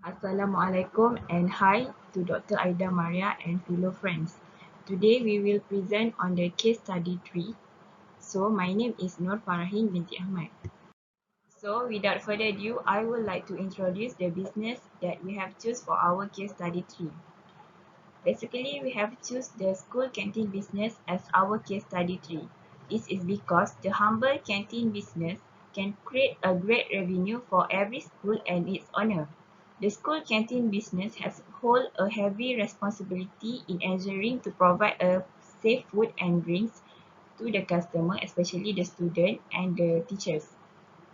Assalamualaikum and hi to Dr. Aida Maria and fellow friends. Today we will present on the case study 3. So my name is Nur Farahin binti Ahmad. So without further ado, I would like to introduce the business that we have choose for our case study 3. Basically, we have choose the school canteen business as our case study 3. This is because the humble canteen business can create a great revenue for every school and its owner. The school canteen business has hold a heavy responsibility in ensuring to provide a safe food and drinks to the customer, especially the student and the teachers.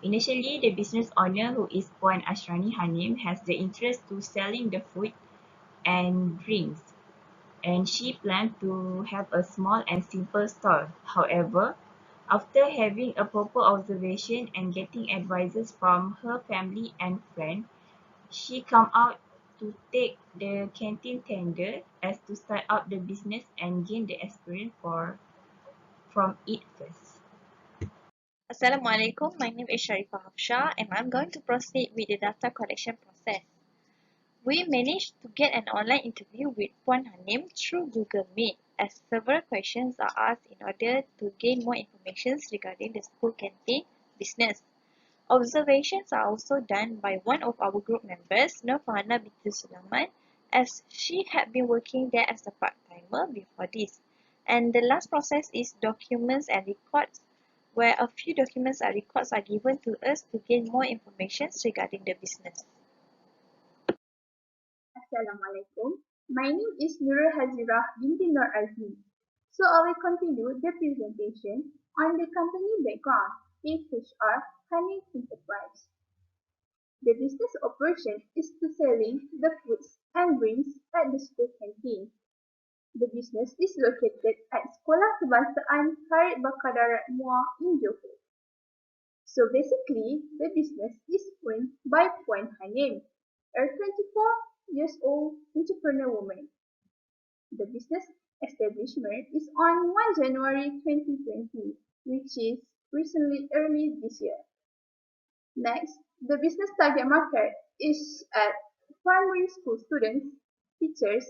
Initially, the business owner, who is Puan Ashrani Hanim, has the interest to selling the food and drinks, and she planned to have a small and simple stall. However, after having a proper observation and getting advices from her family and friends, she come out to take the canteen tender as to start up the business and gain the experience from it first. Assalamualaikum, my name is Sharifah Hafsha and I'm going to proceed with the data collection process. We managed to get an online interview with Puan Hanim through Google Meet as several questions are asked in order to gain more information regarding the school canteen business. Observations are also done by one of our group members, Nurfahana binti Sulaiman, as she had been working there as a part-timer before this. And the last process is documents and records, where a few documents and records are given to us to gain more information regarding the business. Assalamualaikum. My name is Nurul Hazirah binti Nur Azmi. So I will continue the presentation on the company background, AHR Honey Enterprise. The business operation is to selling the foods and drinks at the school canteen. The business is located at Sekolah Kebangsaan Farid Bakar Darat Muar in Johor. So basically, the business is owned by Puan Hanim, a 24 years old entrepreneur woman. The business establishment is on 1 January 2020, which is recently early this year. Next, the business target market is at primary school students, teachers,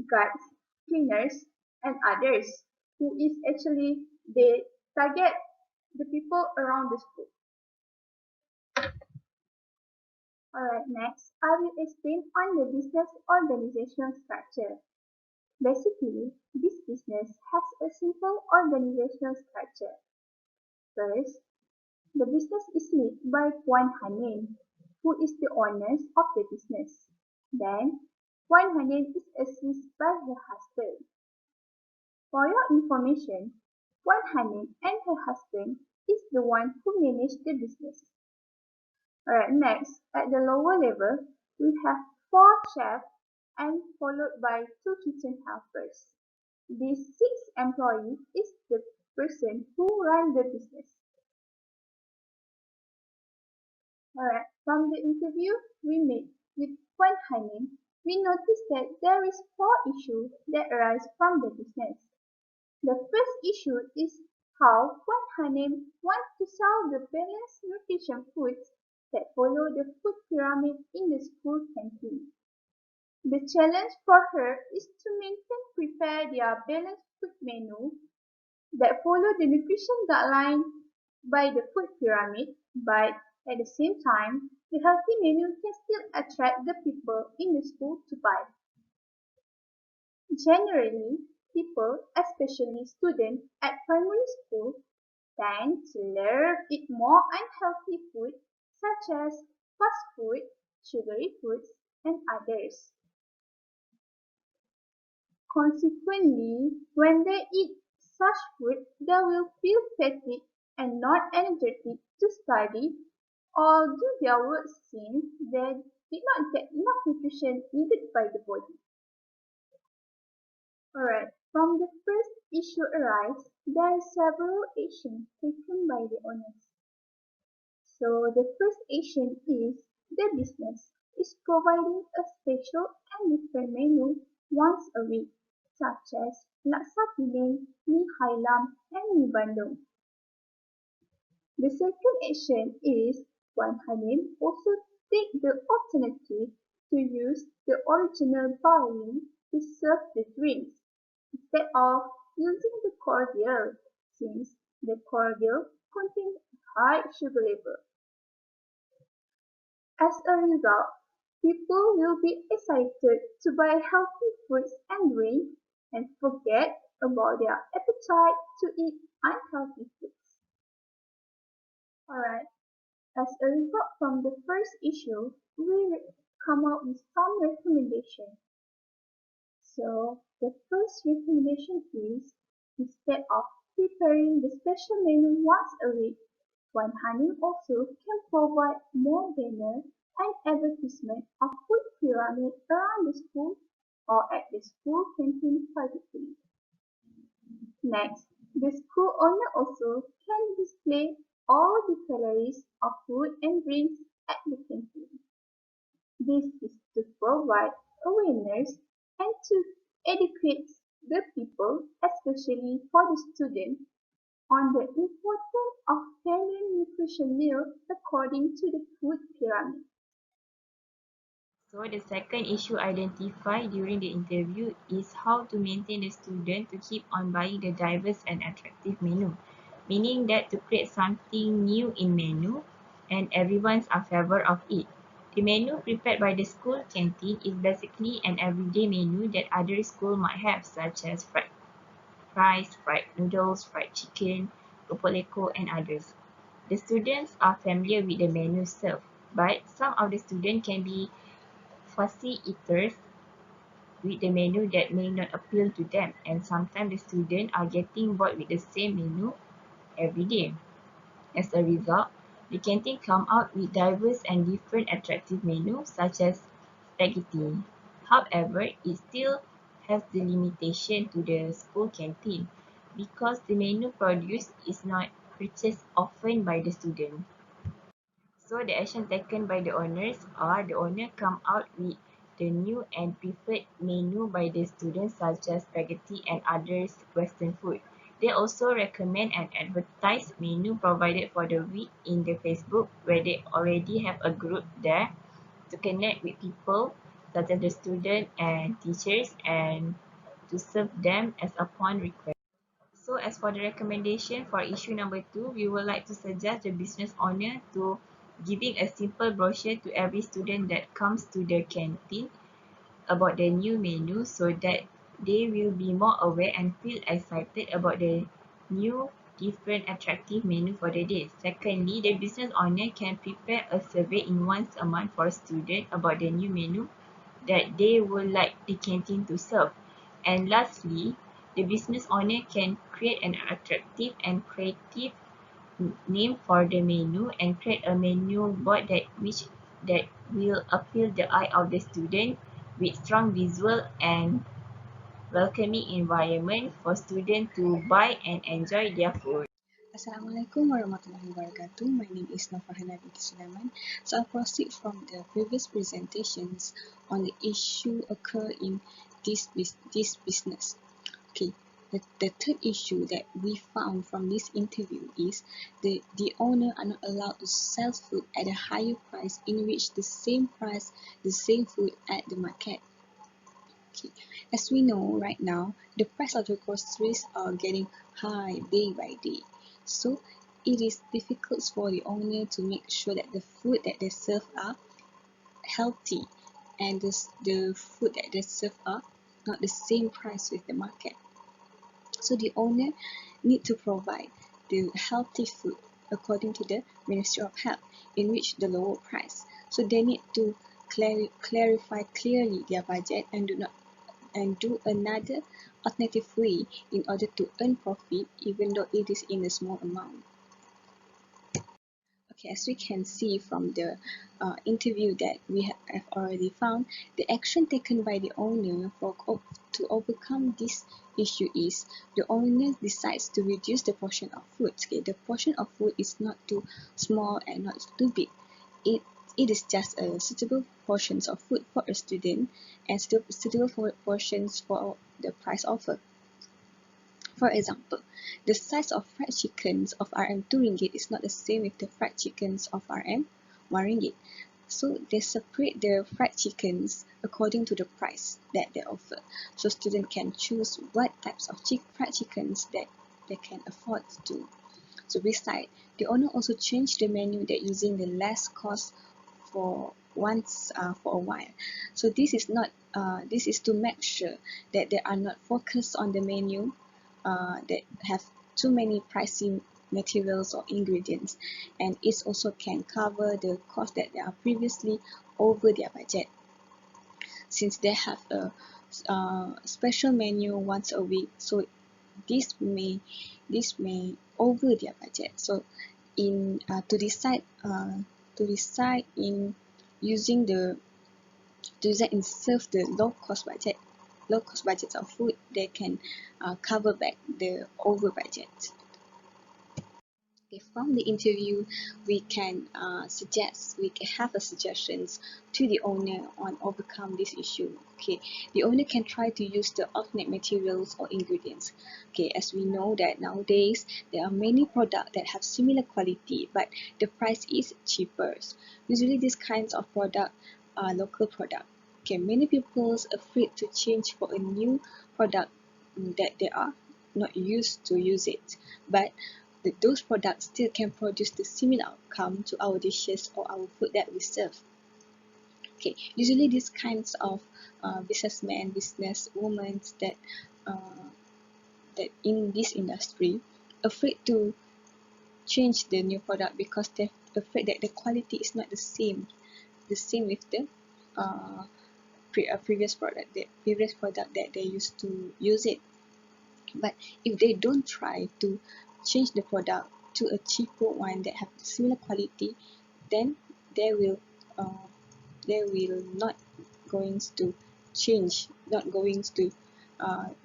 guides, cleaners, and others, who is actually they target the people around the school. Alright, next, I will explain on the business organizational structure. Basically, this business has a simple organizational structure. First, the business is led by Puan Hanin, who is the owner of the business. Then, Puan Hanin is assisted by her husband. For your information, Puan Hanin and her husband is the one who manage the business. Alright, next, at the lower level, we have 4 chefs and followed by 2 kitchen helpers. These 6 employees is the person who run the business. Alright, from the interview we made with Puan Hanin, we noticed that there is 4 issues that arise from the business. The first issue is how Puan Hanin wants to sell the balanced nutrition foods that follow the food pyramid in the school canteen. The challenge for her is to prepare their balanced food menu that follow the nutrition guideline by the food pyramid, but at the same time, the healthy menu can still attract the people in the school to buy. Generally, people, especially students at primary school, tend to love eat more unhealthy food such as fast food, sugary foods, and others. Consequently, when they eat such food, they will feel fatigued and not energetic to study or do their work since they did not get enough nutrition needed by the body. Alright, from the first issue arise, there are several actions taken by the owners. So the first action is the business is providing a special and different menu once a week, such as laksa Penang, mi Hailam, and mi Bandung. The second action is Puan Hanin also take the alternative to use the original barley to serve the drinks instead of using the cordial, since the cordial contains high sugar level. As a result, people will be excited to buy healthy fruits and drinks and forget about their appetite to eat unhealthy foods. Alright, as a result from the first issue, we come up with some recommendations. So the first recommendation is, instead of preparing the special menu once a week, one honey also can provide more banner and advertisement of food pyramid around the school or at the school canteen particularly. Next, the school owner also can display all the calories of food and drinks at the canteen. This is to provide awareness and to educate the people, especially for the students, on the importance of balanced nutrition meal according to the food pyramid. So the second issue identified during the interview is how to maintain the student to keep on buying the diverse and attractive menu, meaning that to create something new in menu and everyone's in favor of it. The menu prepared by the school canteen is basically an everyday menu that other schools might have, such as fried rice, fried noodles, fried chicken, keropok lekor, and others. The students are familiar with the menu served, but some of the students can be fussy eaters with the menu that may not appeal to them, and sometimes the students are getting bored with the same menu every day. As a result, the canteen come out with diverse and different attractive menus such as spaghetti. However, it still has the limitation to the school canteen because the menu produced is not purchased often by the student. So the action taken by the owners are the owner come out with the new and preferred menu by the students such as spaghetti and other Western food. They also recommend an advertised menu provided for the week in the Facebook where they already have a group there to connect with people such as the student and teachers and to serve them as upon request. So as for the recommendation for issue number 2, we would like to suggest the business owner to giving a simple brochure to every student that comes to the canteen about the new menu so that they will be more aware and feel excited about the new different attractive menu for the day. Secondly, the business owner can prepare a survey in once a month for students about the new menu that they would like the canteen to serve. And lastly, the business owner can create an attractive and creative name for the menu and create a menu board that will appeal the eye of the student with strong visual and welcoming environment for students to buy and enjoy their food. Assalamualaikum warahmatullahi wabarakatuh. My name is Nofarhana binti Sulaiman. So I'll proceed from the previous presentations on the issue occur in this business. Okay, the third issue that we found from this interview is the owner are not allowed to sell food at a higher price in which the same food at the market. Okay. As we know right now, the price of the groceries are getting high day by day. So it is difficult for the owner to make sure that the food that they serve are healthy and the food that they serve are not the same price with the market. So the owner need to provide the healthy food according to the Ministry of Health in which the lower price. So they need to clarify clearly their budget and do another alternative way in order to earn profit even though it is in a small amount. Okay, as we can see from the interview that we have already found, the action taken by the owner to overcome this issue is the owner decides to reduce the portion of food. Okay, the portion of food is not too small and not too big. It is just a suitable portions of food for a student and suitable for portions for the price offer. For example, the size of fried chickens of RM2 ringgit is not the same with the fried chickens of RM 1 ringgit. So they separate the fried chickens according to the price that they offer. So students can choose what types of fried chickens that they can afford to. So besides, the owner also changed the menu that using the less cost for a while. So this is to make sure that they are not focused on the menu that have too many pricey materials or ingredients, and it also can cover the cost that they are previously over their budget, since they have a special menu once a week. So this may this may over their budget. So in to decide in using the to decide in serve the low cost budget of food, they can cover back the over budget. Okay, from the interview, we can we can have a suggestions to the owner on overcome this issue. Okay, the owner can try to use the alternate materials or ingredients. Okay, as we know that nowadays there are many products that have similar quality, but the price is cheaper. Usually these kinds of product are local product. Okay, many people are afraid to change for a new product that they are not used to use it, but those products still can produce the similar outcome to our dishes or our food that we serve. Okay, usually these kinds of businessmen, businesswomen uh, that in this industry afraid to change the new product because they're afraid that the quality is not the same with the uh, previous product that they used to use it. But if they don't try to change the product to a cheaper one that have similar quality, then they will uh, they will not going to change, not going to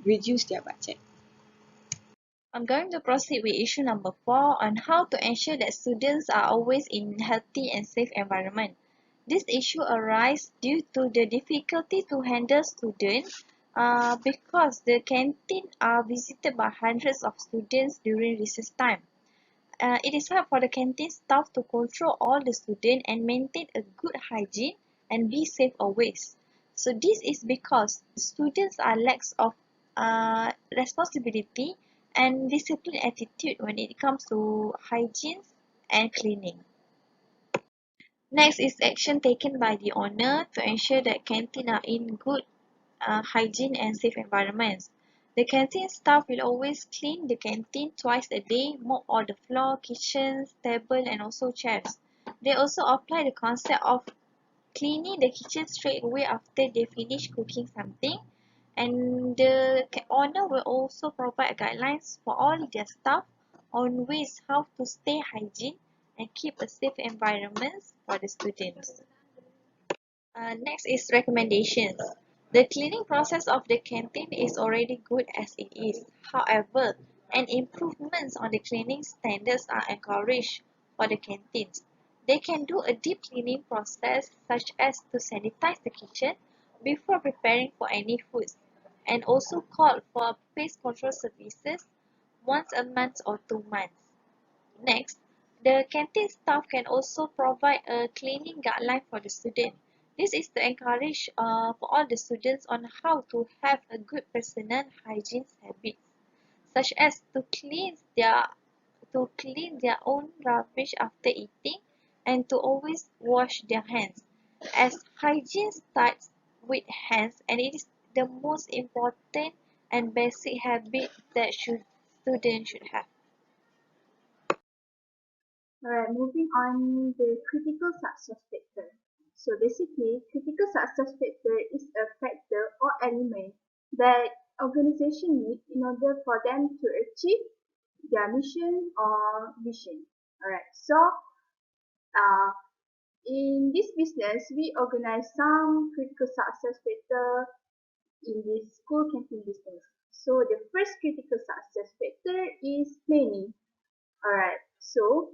reduce their budget. I'm going to proceed with issue number 4 on how to ensure that students are always in healthy and safe environment. This issue arises due to the difficulty to handle students because the canteen are visited by hundreds of students during recess time. It is hard for the canteen staff to control all the students and maintain a good hygiene and be safe always. So this is because students are lacks of responsibility and discipline attitude when it comes to hygiene and cleaning. Next is action taken by the owner to ensure that canteen are in good hygiene and safe environments. The canteen staff will always clean the canteen twice a day, mop all the floor, kitchens, table and also chairs. They also apply the concept of cleaning the kitchen straight away after they finish cooking something. And the owner will also provide guidelines for all their staff on ways how to stay hygiene and keep a safe environment for the students. Next is recommendations. The cleaning process of the canteen is already good as it is. However, an improvements on the cleaning standards are encouraged for the canteens. They can do a deep cleaning process such as to sanitize the kitchen before preparing for any foods, and also call for pest control services once a month or 2 months. Next, the canteen staff can also provide a cleaning guideline for the student. This is to encourage for all the students on how to have a good personal hygiene habits, such as to clean their own rubbish after eating and to always wash their hands, as hygiene starts with hands and it is the most important and basic habit that students should have. Alright, moving on the critical success factor. So basically, critical success factor is a factor or element that organization need in order for them to achieve their mission or vision. Alright, so uh, in this business, we organize some critical success factor in this school canteen business. So the first critical success factor is planning. Alright, so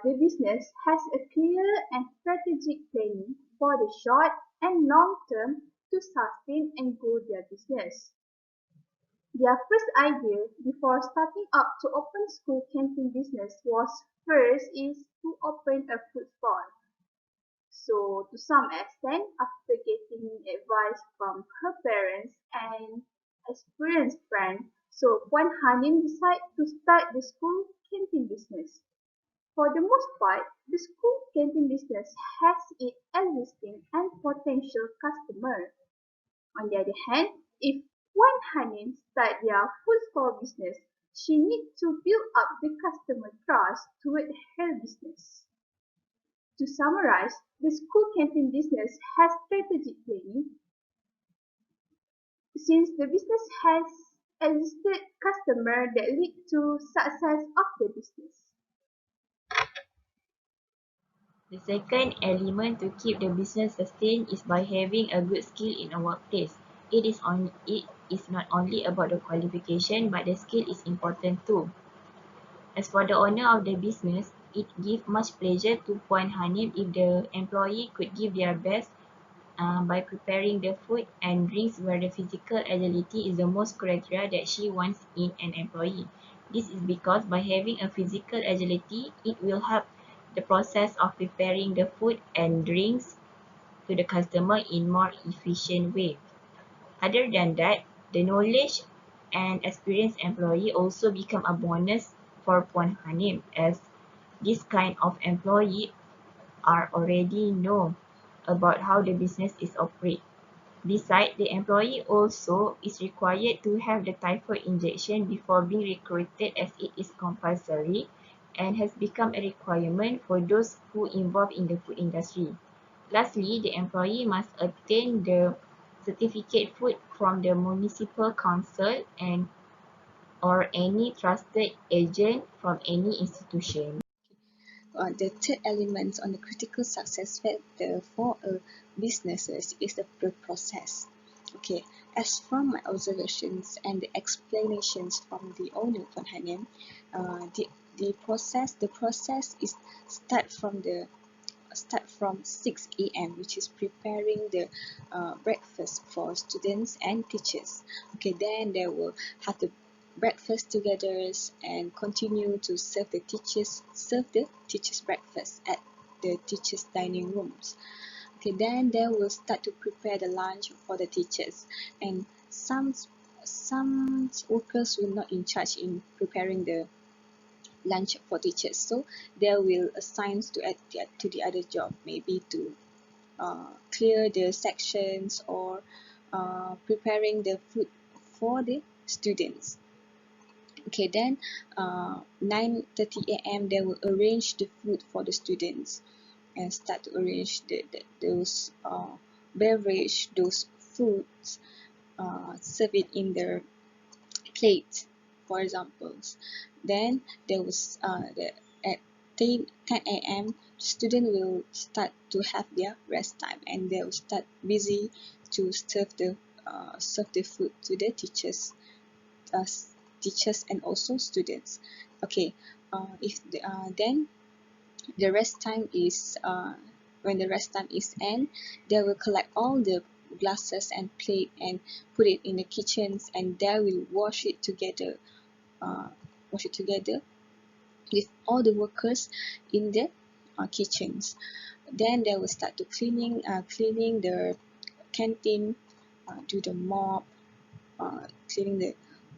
the business has a clear and strategic planning for the short and long term to sustain and grow their business. Their first idea before starting up to open school canteen business was first is to open a food stall. So to some extent, after getting advice from her parents and experienced friends, so Puan Hanim decided to start the school canteen business. For the most part, the school canteen business has its existing and potential customers. On the other hand, if Puan Hanim starts their food store business, she needs to build up the customer trust toward her business. To summarize, the school canteen business has strategic planning since the business has existed customer that lead to success of the business. The second element to keep the business sustained is by having a good skill in a workplace. It is not only about the qualification, but the skill is important too. As for the owner of the business, it gives much pleasure to Puan Hanim if the employee could give their best by preparing the food and drinks where the physical agility is the most criteria that she wants in an employee. This is because by having a physical agility, it will help the process of preparing the food and drinks to the customer in more efficient way. Other than that, the knowledge and experienced employee also become a bonus for Puan Hanim as this kind of employee are already know about how the business is operate. Besides, the employee also is required to have the typhoid injection before being recruited as it is compulsory and has become a requirement for those who involved in the food industry. Lastly, the employee must obtain the certificate food from the municipal council and or any trusted agent from any institution. The third element on the critical success factor for a businesses is the process. Okay, as from my observations and the explanations from the owner Puan Hanim, the process is start from 6 a.m., which is preparing the breakfast for students and teachers. Okay, then they will have the breakfast together and continue to serve the teachers breakfast at the teachers dining rooms. Okay, then they will start to prepare the lunch for the teachers, and some workers will not in charge in preparing the lunch for teachers, so they will assign to the other job, maybe to clear the sections or preparing the food for the students. Okay, then 9:30 a.m. they will arrange the food for the students and start to arrange those beverage, those foods, serve it in their plate, for example. Then there was at 10 a.m. student will start to have their rest time, and they will start busy to serve the food to the uh, teachers and also students. Okay, if then the rest time is when the rest time is end, they will collect all the glasses and plate and put it in the kitchens, and they will uh, wash it together with all the workers in the kitchens. Then they will start to cleaning the canteen, do the mop, cleaning the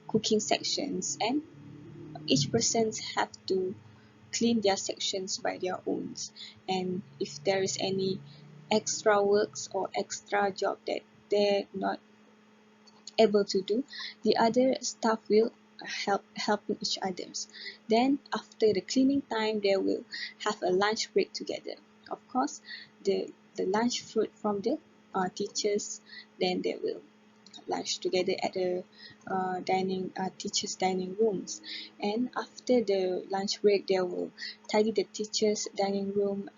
cooking sections, and each person have to clean their sections by their own. And if there is any extra works or extra job that they're not able to do, the other staff will helping each others. Then after the cleaning time, they will have a lunch break together. Of course, the lunch fruit from the teachers, then they will lunch together at the teachers dining rooms. And after the lunch break, they will tidy the teachers dining room,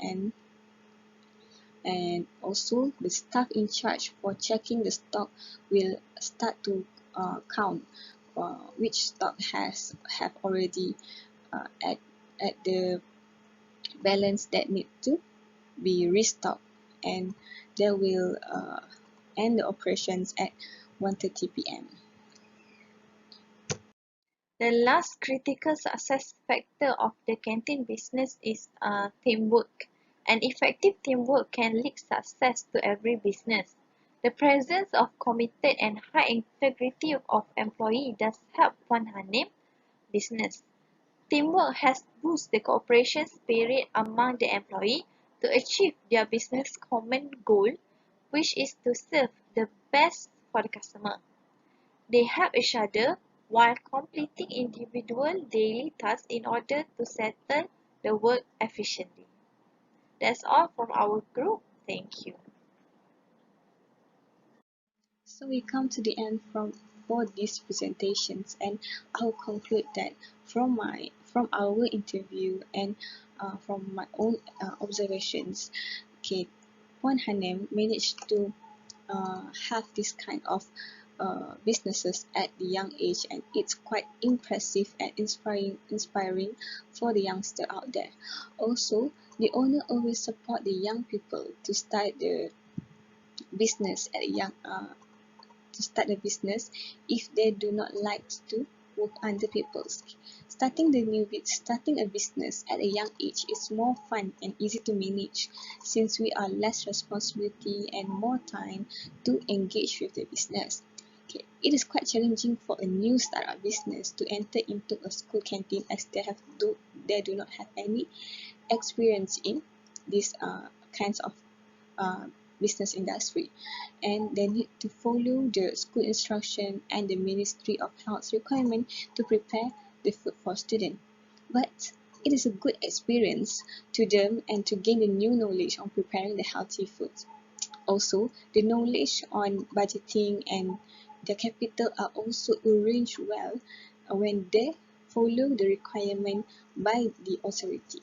and also the staff in charge for checking the stock will start to count which stock have already at the balance that need to be restocked, and they will end the operations at 1:30 p.m. The last critical success factor of the canteen business is teamwork. and effective teamwork can lead success to every business. The presence of committed and high integrity of employee does help Puan Hanem business. Teamwork has boosted the cooperation spirit among the employee to achieve their business common goal, which is to serve the best for the customer. They help each other while completing individual daily tasks in order to settle the work efficiently. That's all from our group. Thank you. So we come to the end for these presentations, and I'll conclude that from our interview and from my own observations, okay, Puan Hanem managed to have this kind of businesses at the young age, and it's quite impressive and inspiring for the youngster out there. Also, the owner always support the young people to start the business at a young to start a business if they do not like to work under people's. Starting a business at a young age is more fun and easy to manage, since we are less responsibility and more time to engage with the business. Okay. It is quite challenging for a new startup business to enter into a school canteen, as they do not have any experience in these kinds of uh, business industry, and they need to follow the school instruction and the Ministry of Health requirement to prepare the food for students. But it is a good experience to them and to gain the new knowledge on preparing the healthy food. Also, the knowledge on budgeting and the capital are also arranged well when they follow the requirement by the authority.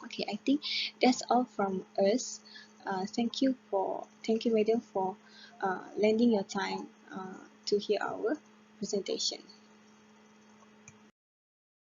Okay, I think that's all from us. Thank you, madam, for lending your time to hear our presentation.